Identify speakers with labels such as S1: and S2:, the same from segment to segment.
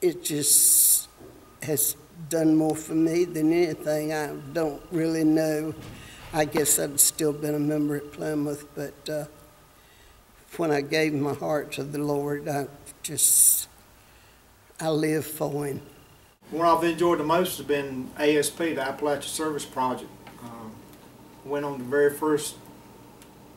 S1: it just has done more for me than anything. I don't really know. I guess I'd still been a member at Plymouth, but when I gave my heart to the Lord, I live for Him.
S2: What I've enjoyed the most has been ASP, the Appalachia Service Project. Went on the very first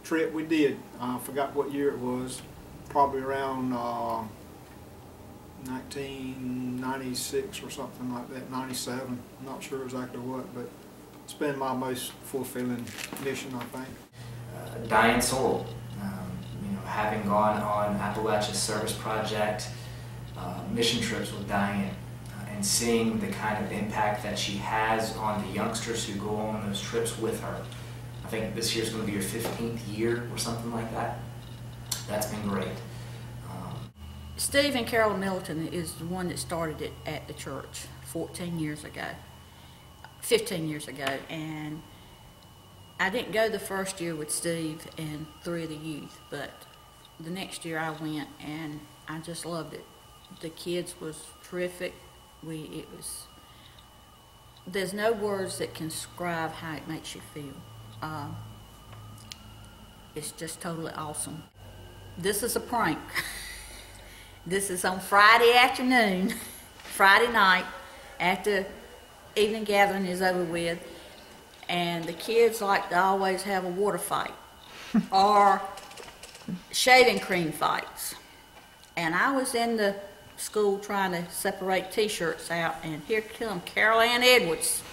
S2: trip we did. I forgot what year it was. Probably around 1996 or something like that, 97. I'm not sure exactly what, but it's been my most fulfilling mission, I think.
S3: Diane Sorrell, having gone on Appalachia Service Project mission trips with Diane, and seeing the kind of impact that she has on the youngsters who go on those trips with her. I think this year's going to be her 15th year or something like that. That's been great.
S4: Steve and Carol Middleton is the one that started it at the church 15 years ago, and I didn't go the first year with Steve and 3 of the youth, but the next year I went and I just loved it. The kids was terrific. There's no words that can describe how it makes you feel. It's just totally awesome. This is a prank. This is on Friday afternoon, Friday night, after evening gathering is over with, and the kids like to always have a water fight or shaving cream fights. And I was in the school trying to separate T-shirts out, and here come Carol Ann Edwards.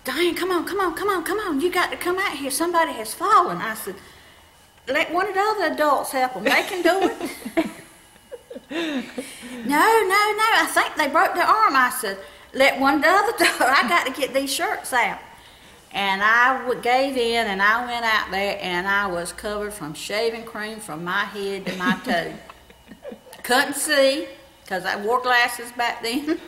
S4: Diane, come on, you got to come out here. Somebody has fallen. I said, let one of the other adults help them. They can do it. No, I think they broke their arm. I said, let one of the other adults, I got to get these shirts out. And I gave in, and I went out there, and I was covered from shaving cream from my head to my toe. Couldn't see, because I wore glasses back then.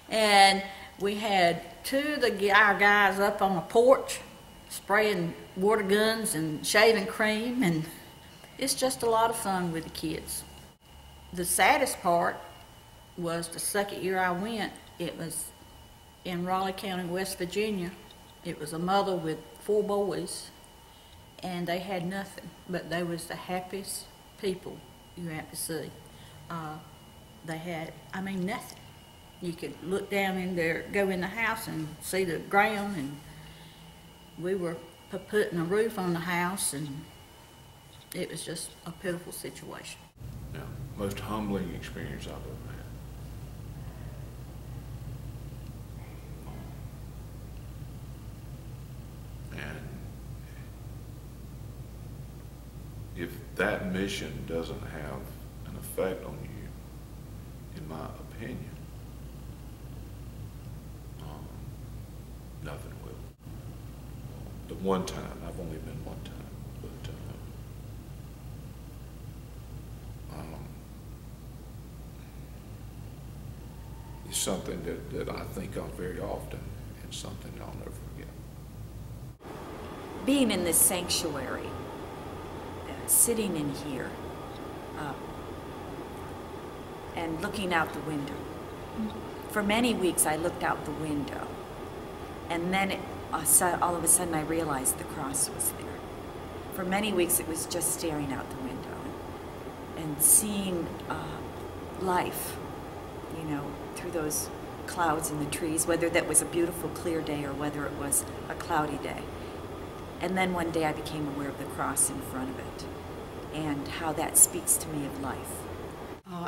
S4: And we had 2 of our guys up on a porch spraying water guns and shaving cream, and it's just a lot of fun with the kids. The saddest part was the second year I went. It was in Raleigh County, West Virginia. It was a mother with 4 boys, and they had nothing, but they was the happiest people you have to see. They had, nothing. You could look down in there, go in the house and see the ground, and we were putting a roof on the house, and it was just a pitiful situation.
S5: Yeah, most humbling experience I've ever had. And if that mission doesn't have an effect on you, in my opinion, nothing will. The one time, I've only been one time, but it's something that I think of very often, and something I'll never forget.
S6: Being in this sanctuary, sitting in here, and looking out the window. For many weeks I looked out the window, and then all of a sudden I realized the cross was there. For many weeks it was just staring out the window and seeing life, through those clouds in the trees, whether that was a beautiful clear day or whether it was a cloudy day. And then one day I became aware of the cross in front of it and how that speaks to me of life.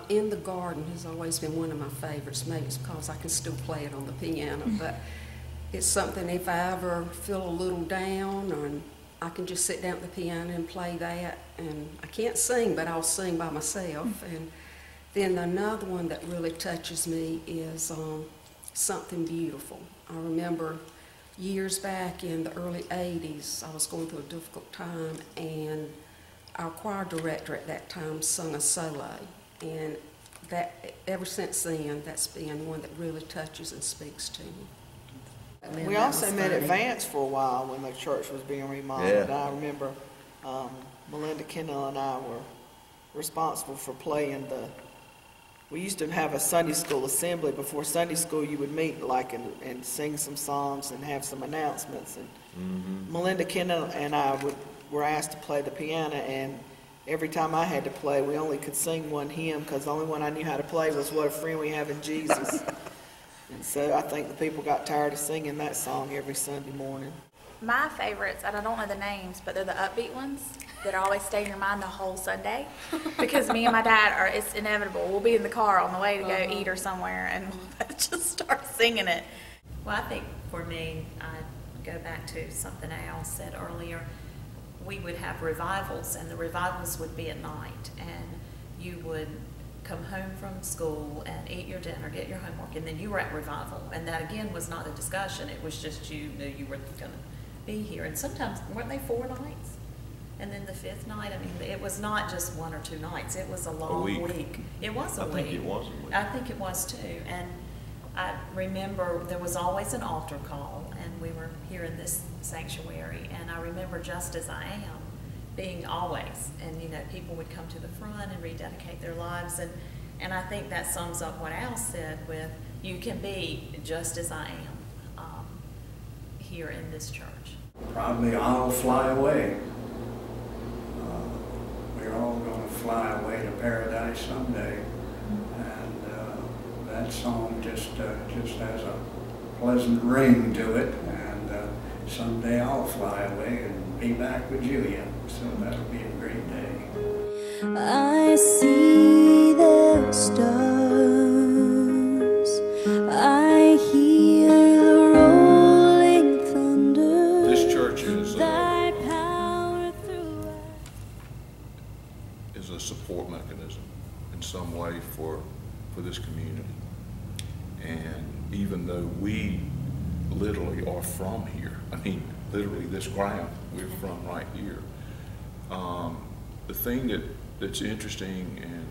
S7: In the Garden has always been one of my favorites. Maybe it's because I can still play it on the piano, but it's something if I ever feel a little down, or I can just sit down at the piano and play that. And I can't sing, but I'll sing by myself. And then another one that really touches me is Something Beautiful. I remember years back in the early 80s, I was going through a difficult time, and our choir director at that time sung a solo. And that, ever since then, that's been one that really touches and speaks to me.
S8: We also met at Vance for a while when the church was being remodeled.
S9: Yeah.
S8: I remember Melinda Kendall and I were responsible for playing we used to have a Sunday school assembly. Before Sunday school, you would meet like and sing some songs and have some announcements. And Melinda Kendall and I were asked to play the piano, and every time I had to play, we only could sing one hymn because the only one I knew how to play was What a Friend We Have in Jesus. And so I think the people got tired of singing that song every Sunday morning.
S9: My favorites, and I don't know the names, but they're the upbeat ones that always stay in your mind the whole Sunday. Because me and my dad it's inevitable. We'll be in the car on the way to go eat or somewhere, and we'll just start singing it.
S6: Well, I think for me, I'd go back to something Al said earlier. We would have revivals, and the revivals would be at night, and you would come home from school and eat your dinner, get your homework, and then you were at revival. And that, again, was not a discussion. It was just you knew you were going to be here. And sometimes, weren't they 4 nights? And then the 5th night, I mean, it was not just 1 or 2 nights. It was a long week. It was a week.
S10: I think it was a week.
S6: I think it was too. And I remember there was always an altar call, and we were here in this sanctuary, and I remember Just As I Am being always, and you know, people would come to the front and rededicate their lives, and I think that sums up what Al said with, you can be just as I am here in this church.
S11: Probably I'll fly away. We're all going to fly away to paradise someday, and that song just has a pleasant ring to it, and someday I'll fly away and be back with Julia, so that'll be a great day.
S12: I see the stars, I hear the rolling thunder.
S5: This church is a support mechanism in some way for this community. And even though we literally are from here, I mean, literally this ground, we're from right here. The thing that's interesting and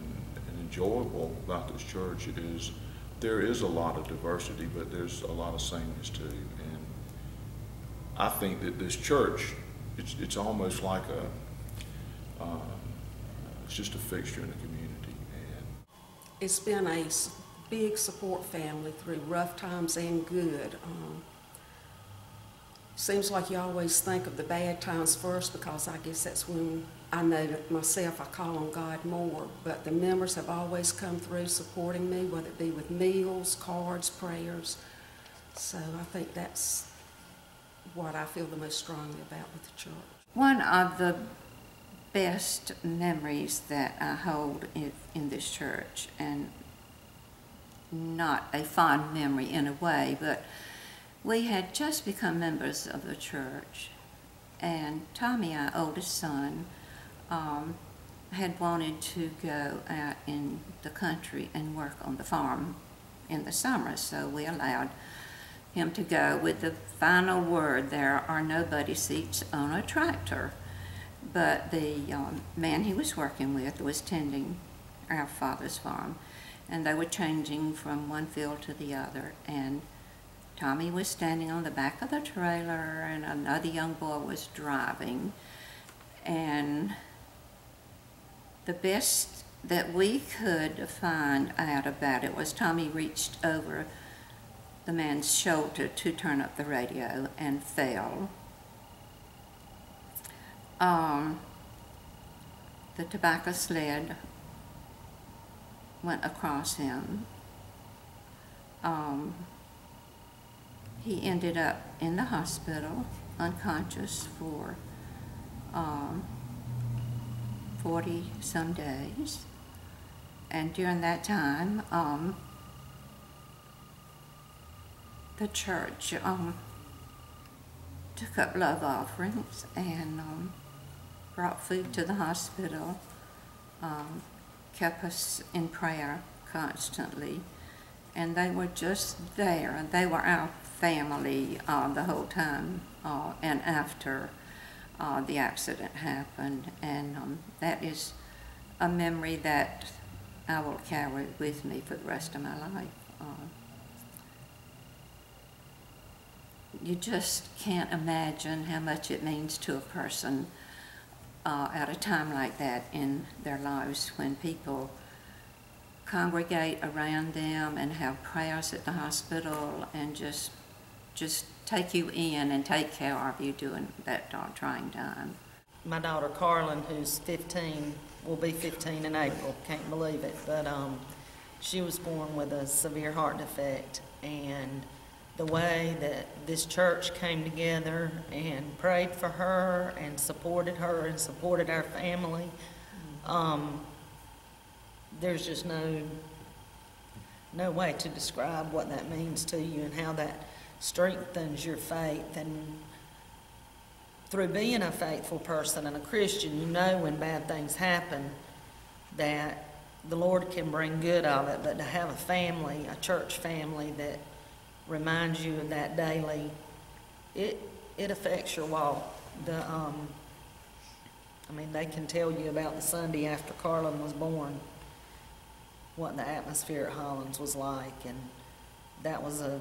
S5: enjoyable about this church is there is a lot of diversity, but there's a lot of sameness too. And I think that this church, it's almost like it's just a fixture in the community. And
S7: it's been a big support family through rough times and good. Seems like you always think of the bad times first, because I guess that's when I know that myself, I call on God more. But the members have always come through supporting me, whether it be with meals, cards, prayers. So I think that's what I feel the most strongly about with the church.
S13: One of the best memories that I hold in this church, and not a fond memory in a way, but we had just become members of the church, and Tommy, our oldest son, had wanted to go out in the country and work on the farm in the summer, so we allowed him to go with the final word, there are no buddy seats on a tractor. But the man he was working with was tending our father's farm, and they were changing from one field to the other, and Tommy was standing on the back of the trailer, and another young boy was driving, and the best that we could find out about it was Tommy reached over the man's shoulder to turn up the radio and fell. The tobacco sled went across him. He ended up in the hospital, unconscious for 40-some days. And during that time, the church took up love offerings and brought food to the hospital, kept us in prayer constantly, and they were just there. They were our family the whole time and after the accident happened, and that is a memory that I will carry with me for the rest of my life. You just can't imagine how much it means to a person at a time like that in their lives when people congregate around them and have prayers at the hospital and just take you in and take care of you during that trying time.
S10: My daughter Carlin, who's 15, will be 15 in April, can't believe it, but she was born with a severe heart defect, and the way that this church came together and prayed for her and supported our family, there's just no way to describe what that means to you and how that strengthens your faith. And through being a faithful person and a Christian, you know when bad things happen that the Lord can bring good of it, but to have a family, a church family that reminds you of that daily, it affects your walk. They can tell you about the Sunday after Carlin was born, what the atmosphere at Holland was like, and that was a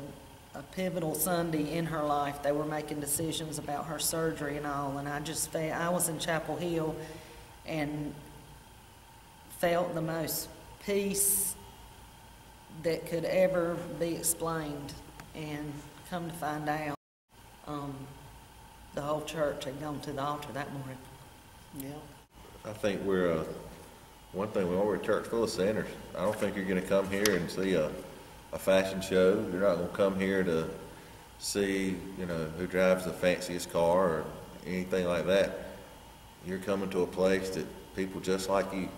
S10: pivotal Sunday in her life. They were making decisions about her surgery and all, and I was in Chapel Hill and felt the most peace that could ever be explained, and come to find out the whole church had gone to the altar that morning.
S8: Yeah.
S14: I think we're one thing, we're a church full of sinners. I don't think you're going to come here and see a fashion show. You're not going to come here to see, who drives the fanciest car or anything like that. You're coming to a place that people just like you.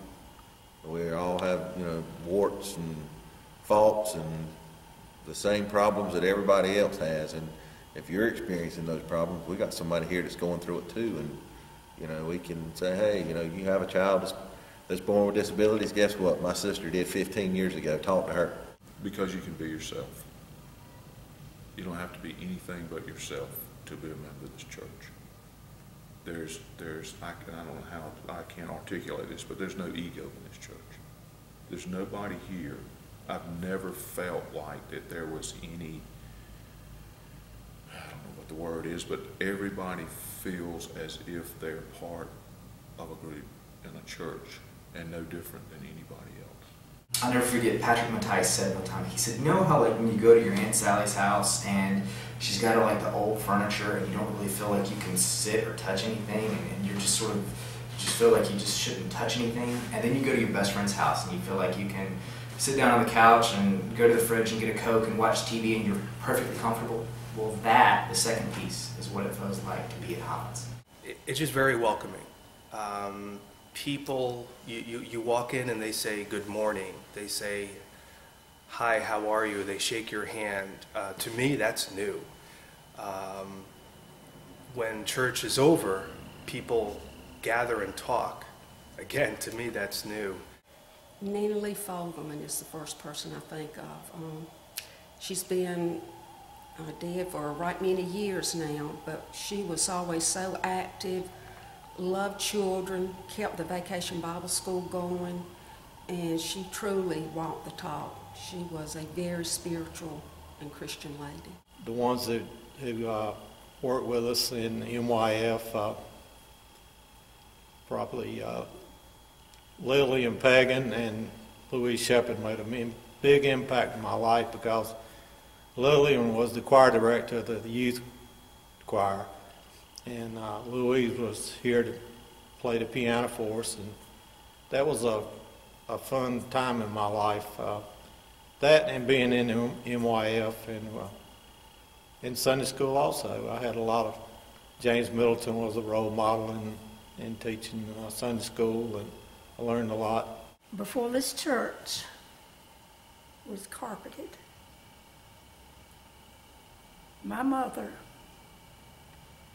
S14: We all have, warts and faults and the same problems that everybody else has. And if you're experiencing those problems, we got somebody here that's going through it too. And, we can say, hey, you have a child that's born with disabilities. Guess what? My sister did 15 years ago. Talk to her.
S5: Because you can be yourself. You don't have to be anything but yourself to be a member of this church. I don't know how, I can't articulate this, but there's no ego in this church. There's nobody here. I've never felt like that there was any, I don't know what the word is, but everybody feels as if they're part of a group in a church and no different than anybody else.
S3: I'll never forget, Patrick Mattice said one time, he said, you know how when you go to your Aunt Sally's house and she's got the old furniture and you don't really feel like you can sit or touch anything, and you're just you just feel like you just shouldn't touch anything, and then you go to your best friend's house and you feel like you can sit down on the couch and go to the fridge and get a Coke and watch TV and you're perfectly comfortable. Well, the second piece, is what it feels like to be at Holland's.
S15: It's just very welcoming. People, you walk in and they say good morning. They say, hi, how are you? They shake your hand. To me, that's new. When church is over, people gather and talk. Again, to me, that's new.
S7: Nina Lee Fogelman is the first person I think of. She's been dead for right many years now, but she was always so active, loved children, kept the Vacation Bible School going, and she truly walked the talk. She was a very spiritual and Christian lady.
S16: The ones who worked with us in MYF, probably Lillian Pagan and Louise Shepard made a big impact in my life, because Lillian was the choir director of the youth choir, and Louise was here to play the piano for us, and that was a fun time in my life. That and being in MYF and in Sunday school also. I had a lot of, James Middleton was a role model in teaching Sunday school, and I learned a lot.
S17: Before this church was carpeted, my mother,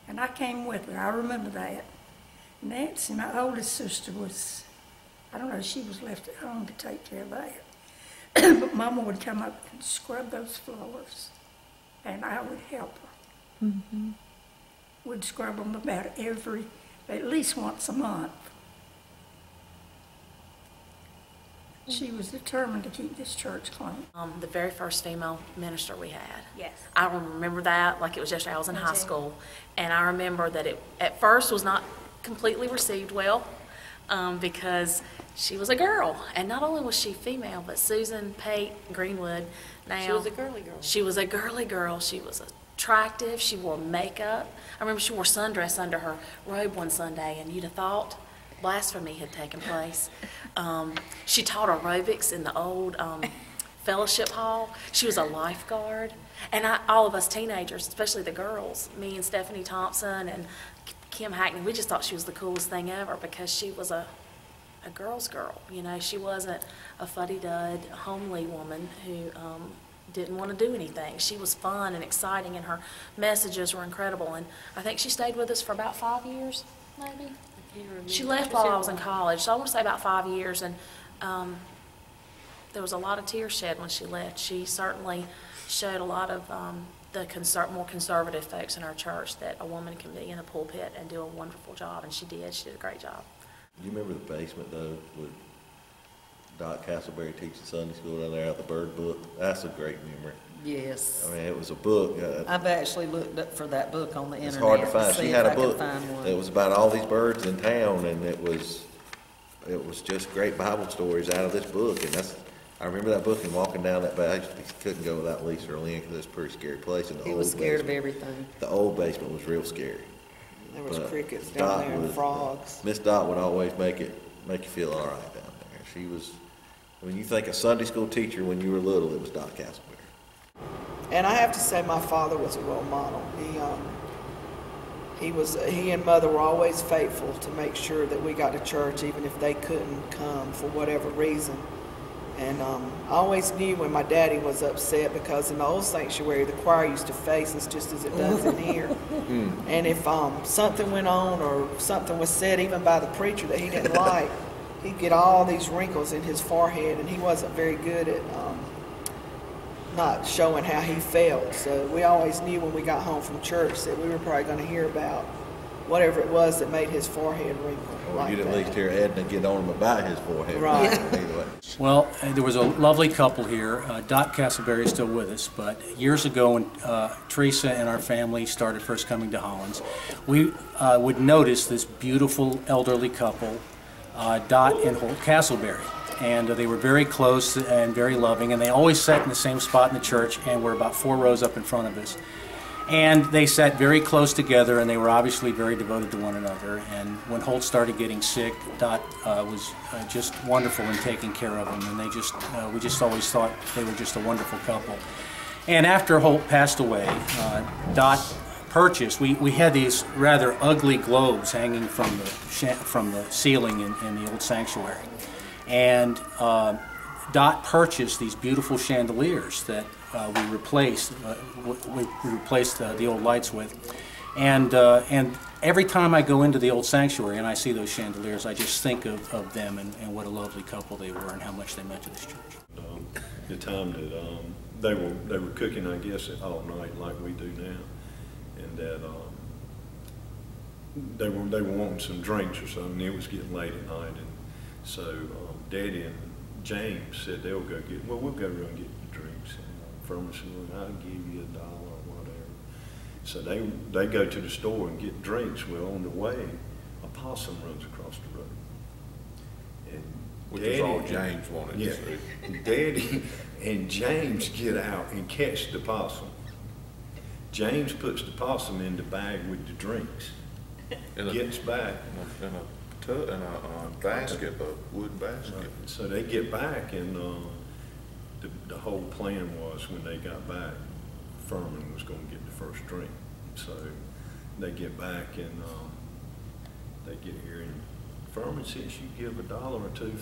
S17: and I came with her, I remember that. Nancy, my oldest sister, was, I don't know, she was left at home to take care of that. But Mama would come up and scrub those floors, and I would help her.
S12: Mm-hmm.
S17: We'd scrub them about at least once a month. She was determined to keep this church clean.
S18: The very first female minister we had.
S9: Yes.
S18: I remember that like it was yesterday. I was in
S9: Me
S18: high
S9: too.
S18: school, and I remember that it at first was not completely received well because she was a girl. And not only was she female, but Susan Pate Greenwood, now,
S19: She was a girly girl.
S18: She was a girly girl. She was attractive. She wore makeup. I remember she wore sundress under her robe one Sunday, and you'd have thought blasphemy had taken place. She taught aerobics in the old fellowship hall. She was a lifeguard. And all of us teenagers, especially the girls, me and Stephanie Thompson and Kim Hackney, we just thought she was the coolest thing ever because she was a girl's girl. You know, she wasn't a fuddy-dud, homely woman who didn't want to do anything. She was fun and exciting, and her messages were incredible. And I think she stayed with us for about 5 years, maybe. She left while I was in college, so I want to say about 5 years. And there was a lot of tears shed when she left. She certainly showed a lot of the more conservative folks in our church that a woman can be in a pulpit and do a wonderful job, and she did. She did a great job.
S14: You remember the basement, though, with Doc Castleberry teaching Sunday school down there out the Bird book? That's a great memory.
S10: Yes.
S14: I mean, it was a book.
S10: I've actually looked up for that book on the internet.
S14: It's hard to find.
S10: see
S14: She
S10: if
S14: had
S10: I
S14: a
S10: can
S14: book
S10: find one.
S14: that was about all these birds in town, and it was just great Bible stories out of this book. And I remember that book and walking down that bay. I just couldn't go without Lisa or Lynn because it was a pretty scary place. And
S10: He was scared of everything.
S14: The old basement was real scary.
S8: There was
S14: But
S8: crickets down there and
S14: would-
S8: frogs.
S14: Miss Dot would always make you feel all right down there. She was, when you think a Sunday school teacher when you were little, it was Doc Castleberry.
S8: And I have to say my father was a role model. He and Mother were always faithful to make sure that we got to church even if they couldn't come for whatever reason. And I always knew when my daddy was upset because in the old sanctuary the choir used to face us just as it does in here. And if something went on or something was said even by the preacher that he didn't like, he'd get all these wrinkles in his forehead, and he wasn't very good at not showing how he felt. So we always knew when we got home from church that we were probably going to hear about whatever it was that made his forehead wrinkle.
S14: Or you'd at least hear Edna get on him about his forehead.
S8: Right.
S14: Anyway.
S20: Well, there was a lovely couple here. Dot Castleberry is still with us, but years ago when Teresa and our family started first coming to Holland, we would notice this beautiful elderly couple, Dot and Holt Castleberry. And they were very close and very loving, and they always sat in the same spot in the church and were about 4 rows up in front of us. And they sat very close together, and they were obviously very devoted to one another. And when Holt started getting sick, Dot was just wonderful in taking care of him, and we just always thought they were just a wonderful couple. And after Holt passed away, Dot purchased, we had these rather ugly globes hanging from the ceiling in the old sanctuary. And Dot purchased these beautiful chandeliers that we replaced the old lights with. And every time I go into the old sanctuary and I see those chandeliers, I just think of them and what a lovely couple they were and how much they meant to this church.
S21: The time that they were cooking, I guess, all night like we do now, and that they were wanting some drinks or something. It was getting late at night, and so Daddy and James said we'll go run and get the drinks. And Furman said, well, I'll give you $1 or whatever. So they go to the store and get drinks. Well, on the way, a possum runs across the road. And
S5: Which is all James wanted to see.
S21: Daddy and James get out and catch the possum. James puts the possum in the bag with the drinks. Gets back.
S5: In a basket, a wood basket.
S21: Right. So they get back, and the whole plan was when they got back, Furman was going to get the first drink. So they get back, and they get here, and Furman says, you give $1 or $2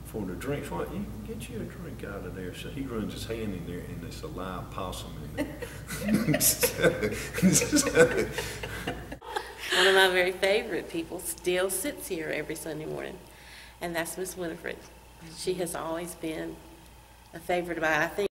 S21: for the drinks. Well, you can get you a drink out of there. So he runs his hand in there, and there's a live possum in there.
S19: One of my very favorite people still sits here every Sunday morning, and that's Miss Winifred. She has always been a favorite of mine. I think